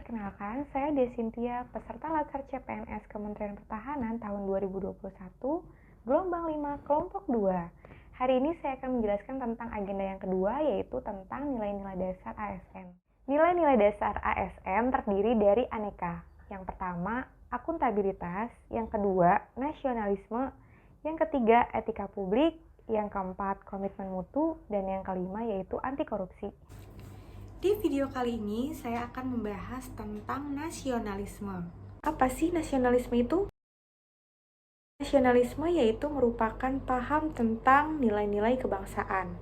Perkenalkan, saya Desintia, peserta Latsar CPNS Kementerian Pertahanan tahun 2021, gelombang 5, kelompok 2. Hari ini saya akan menjelaskan tentang agenda yang kedua, yaitu tentang nilai-nilai dasar ASN. Nilai-nilai dasar ASN terdiri dari aneka. Yang pertama, akuntabilitas. Yang kedua, nasionalisme. Yang ketiga, etika publik. Yang keempat, komitmen mutu. Dan yang kelima, yaitu anti korupsi. Di video kali ini, saya akan membahas tentang nasionalisme. Apa sih nasionalisme itu? Nasionalisme yaitu merupakan paham tentang nilai-nilai kebangsaan.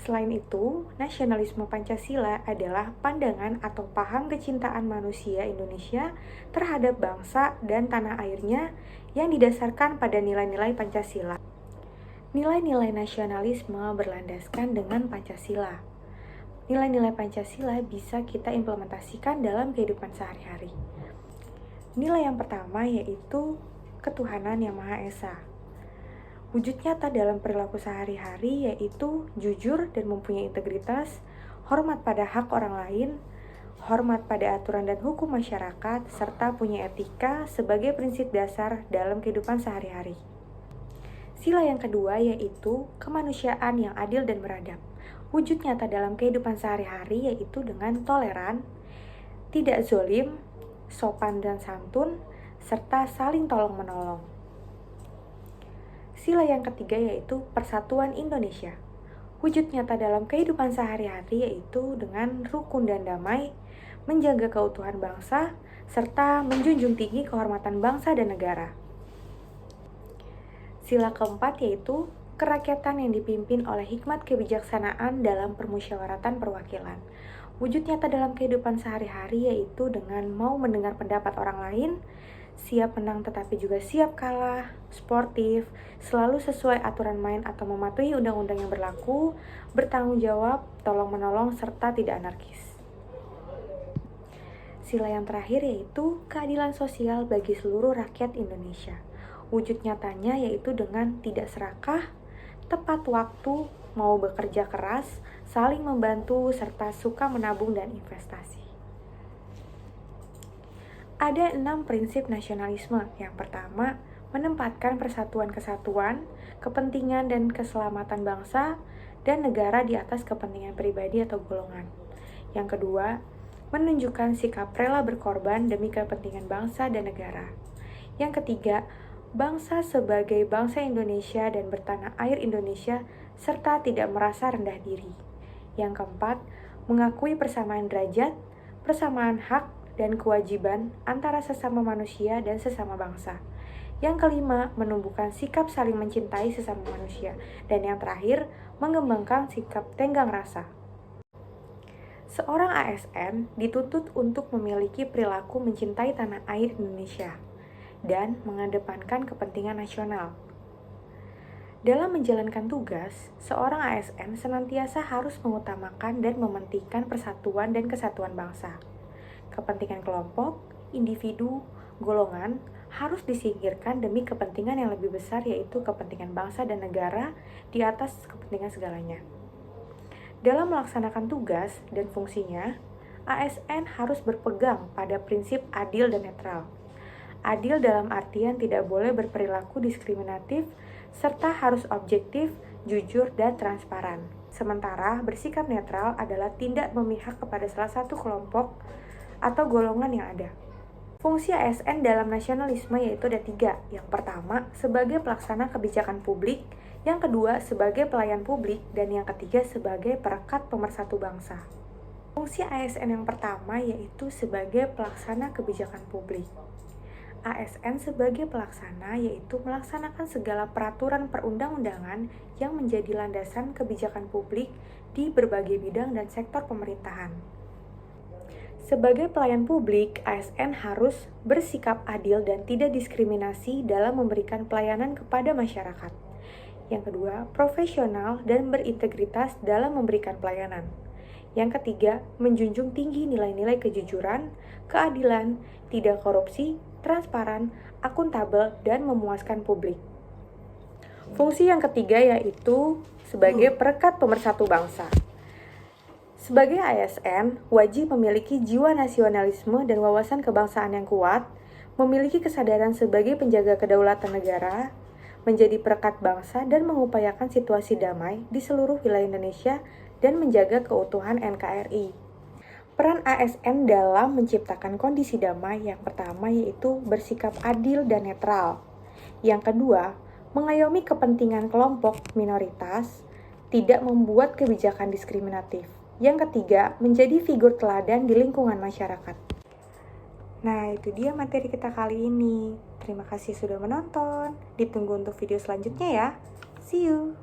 Selain itu, nasionalisme Pancasila adalah pandangan atau paham kecintaan manusia Indonesia terhadap bangsa dan tanah airnya yang didasarkan pada nilai-nilai Pancasila. Nilai-nilai nasionalisme berlandaskan dengan Pancasila. Nilai-nilai Pancasila bisa kita implementasikan dalam kehidupan sehari-hari. Nilai yang pertama yaitu ketuhanan yang Maha Esa. Wujud nyata dalam perilaku sehari-hari yaitu jujur dan mempunyai integritas, hormat pada hak orang lain, hormat pada aturan dan hukum masyarakat, serta punya etika sebagai prinsip dasar dalam kehidupan sehari-hari. Sila yang kedua yaitu kemanusiaan yang adil dan beradab. Wujud nyata dalam kehidupan sehari-hari yaitu dengan toleran, tidak zolim, sopan dan santun, serta saling tolong-menolong. Sila yang ketiga yaitu persatuan Indonesia. Wujud nyata dalam kehidupan sehari-hari yaitu dengan rukun dan damai, menjaga keutuhan bangsa, serta menjunjung tinggi kehormatan bangsa dan negara. Sila keempat yaitu kerakyatan yang dipimpin oleh hikmat kebijaksanaan dalam permusyawaratan perwakilan. Wujud nyata dalam kehidupan sehari-hari yaitu dengan mau mendengar pendapat orang lain, siap menang tetapi juga siap kalah, sportif, selalu sesuai aturan main atau mematuhi undang-undang yang berlaku, bertanggung jawab, tolong-menolong, serta tidak anarkis. Sila yang terakhir yaitu keadilan sosial bagi seluruh rakyat Indonesia. Wujud nyatanya yaitu dengan tidak serakah, tepat waktu, mau bekerja keras, saling membantu, serta suka menabung dan investasi. Ada 6 prinsip nasionalisme. Yang pertama, menempatkan persatuan-kesatuan, kepentingan dan keselamatan bangsa dan negara di atas kepentingan pribadi atau golongan. Yang kedua, menunjukkan sikap rela berkorban demi kepentingan bangsa dan negara. Yang ketiga, bangsa sebagai bangsa Indonesia dan bertanah air Indonesia serta tidak merasa rendah diri. Yang keempat, mengakui persamaan derajat, persamaan hak dan kewajiban antara sesama manusia dan sesama bangsa. Yang kelima, menumbuhkan sikap saling mencintai sesama manusia. Dan yang terakhir, mengembangkan sikap tenggang rasa. Seorang ASN dituntut untuk memiliki perilaku mencintai tanah air Indonesia dan mengedepankan kepentingan nasional. Dalam menjalankan tugas, seorang ASN senantiasa harus mengutamakan dan mementingkan persatuan dan kesatuan bangsa. Kepentingan kelompok, individu, golongan harus disingkirkan demi kepentingan yang lebih besar yaitu kepentingan bangsa dan negara di atas kepentingan segalanya. Dalam melaksanakan tugas dan fungsinya, ASN harus berpegang pada prinsip adil dan netral. Adil dalam artian tidak boleh berperilaku diskriminatif, serta harus objektif, jujur, dan transparan. Sementara bersikap netral adalah tidak memihak kepada salah satu kelompok atau golongan yang ada. Fungsi ASN dalam nasionalisme yaitu ada 3. Yang pertama, sebagai pelaksana kebijakan publik. Yang kedua, sebagai pelayan publik. Dan yang ketiga, sebagai perekat pemersatu bangsa. Fungsi ASN yang pertama yaitu sebagai pelaksana kebijakan publik. ASN sebagai pelaksana yaitu melaksanakan segala peraturan perundang-undangan yang menjadi landasan kebijakan publik di berbagai bidang dan sektor pemerintahan. Sebagai pelayan publik, ASN harus bersikap adil dan tidak diskriminasi dalam memberikan pelayanan kepada masyarakat. Yang kedua, profesional dan berintegritas dalam memberikan pelayanan. Yang ketiga, menjunjung tinggi nilai-nilai kejujuran, keadilan, tidak korupsi, transparan, akuntabel, dan memuaskan publik. Fungsi yang ketiga yaitu sebagai perekat pemersatu bangsa. Sebagai ASN, wajib memiliki jiwa nasionalisme dan wawasan kebangsaan yang kuat, memiliki kesadaran sebagai penjaga kedaulatan negara, menjadi perekat bangsa dan mengupayakan situasi damai di seluruh wilayah Indonesia dan menjaga keutuhan NKRI. Peran ASN dalam menciptakan kondisi damai yang pertama yaitu bersikap adil dan netral. Yang kedua, mengayomi kepentingan kelompok minoritas, tidak membuat kebijakan diskriminatif. Yang ketiga, menjadi figur teladan di lingkungan masyarakat. Nah, itu dia materi kita kali ini. Terima kasih sudah menonton. Ditunggu untuk video selanjutnya ya. See you!